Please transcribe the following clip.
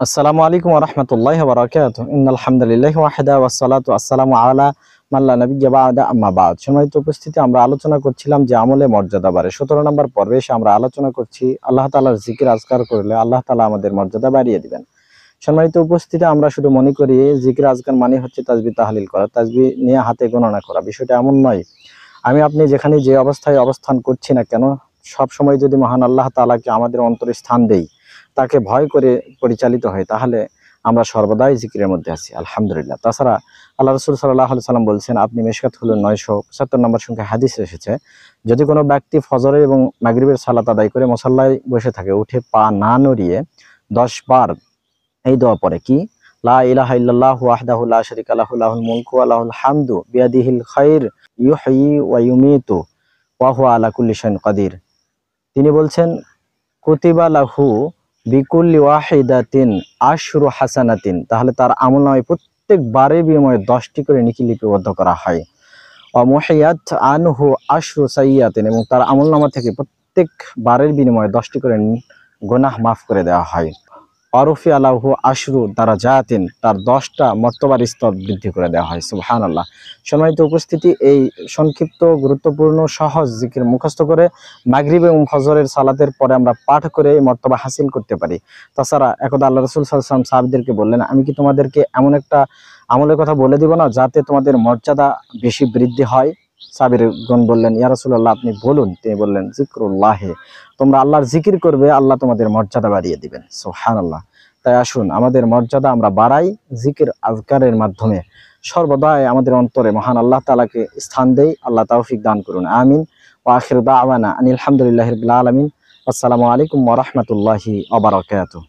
আসসালামু আলাইকুম ওয়া রাহমাতুল্লাহি ওয়া বারাকাতুহু। ইন্নাল হামদুলিল্লাহি ওয়াহদা ওয়াস সালাতু ওয়াসসালামু আলা মান লা নাবিয়্যা বা'দা আম্মা বা'দ। সম্মানিত উপস্থিতি, আমরা আলোচনা করছিলাম যে আমলে মর্যাদা বাড়ে। ১৭ নম্বর পর্বে এসে আমরা আলোচনা করছি আল্লাহ তাআলার জিকির আজকার করলে আল্লাহ তাআলা আমাদের মর্যাদা বাড়িয়ে দিবেন। সম্মানিত উপস্থিতি, আমরা শুধু মনে করি জিকির আজকার মানে হচ্ছে তাসবিহ তাহলিল করা, তাসবিহ নিয়ে হাতে গণনা করা। বিষয়টা এমন নয়। আমি আপনি যেখানে যে অবস্থায় অবস্থান করছি না কেন, সব সময় যদি মহান আল্লাহ তাআলাকে আমাদের অন্তরে স্থান দেই, তাকে ভয় করে পরিচালিত হয়, তাহলে আমরা সর্বদাই জিকিরের মধ্যে আছি আলহামদুলিল্লাহ। তাছাড়া আল্লাহ রাসূল সাল্লাল্লাহু আলাইহি সাল্লাম বলছেন, আপনি মিশকাত হলো 975 নম্বর সংখ্যা হাদিস এসেছে, যদি কোনো ব্যক্তি ফজরের এবং মাগরিবের সালাত আদায় করে মুসাল্লায় বসে থাকে, উঠে পা না নড়িয়ে 10 বার এই দোয়া পড়ে, কি লা ইলাহা ইল্লাল্লাহু ওয়াহদাহু লা শারীকা লাহু লাহুল মুলকু ওয়া লাহুল হামদু বিয়াদিহিল খাইর ইউহয়ি ওয়া ইউমীতু ওয়া হুয়া আলা কুল্লি শাইইন কাদির। তিনি বলছেন, কুতিবা লাহু বিকুল্লি ওয়াহিদাতিন আশরু হাসানাতিন, তাহলে তার আমলনামায় প্রত্যেক বারের বিনিময়ে 10টি করে নেকি লিপিবদ্ধ করা হয়। ওয়া মুহিয়াত আনহু আশরু সাইয়্যাতিন, এবং তার আমলনামা থেকে প্রত্যেক বারের বিনিময়ে 10টি করে গুনাহ মাফ করে দেওয়া হয়। অরফি আলাহু আশরু দারাজাতিন, তার 10টা মর্তবার স্তর বৃদ্ধি করে দেওয়া হয়। সুবহানাল্লাহ। সম্মানিত উপস্থিতি, এই সংক্ষিপ্ত গুরুত্বপূর্ণ সহজ জিকির মুখস্থ করে মাগরিব এবং ফজরের সালাতের পরে আমরা পাঠ করে এই মর্তবা হাসিল করতে পারি। তাছাড়া একদা আল্লাহ রাসূল সাল্লাল্লাহু আলাইহি ওয়াসাল্লাম সাহাবীদেরকে বললেন, আমি কি তোমাদেরকে এমন একটা আমলের কথা বলে দিব না যাতে তোমাদের মর্যাদা বেশি বৃদ্ধি হয়? সাহাবীগণ বললেন, ইয়া রাসূলুল্লাহ, আপনি বলুন। তিনি বললেন, জিক্রুল্লাহে, তোমরা আল্লাহর জিকির করবে, আল্লাহ তোমাদের মর্যাদা বাড়িয়ে দিবেন। সুবহানাল্লাহ। তাই আসুন, আমাদের মর্যাদা আমরা বাড়াই জিকির আজকারের মাধ্যমে। সর্বদাই আমাদের অন্তরে মহান আল্লাহ তাআলাকে স্থান দেই। আল্লাহ তৌফিক দান করুন, আমিন। ওয়া আখিরু দাওয়ানা আনিল হামদুলিল্লাহি রাব্বিল আলামিন। আসসালামু আলাইকুম ওয়া রাহমাতুল্লাহি ওয়া বারাকাতুহু।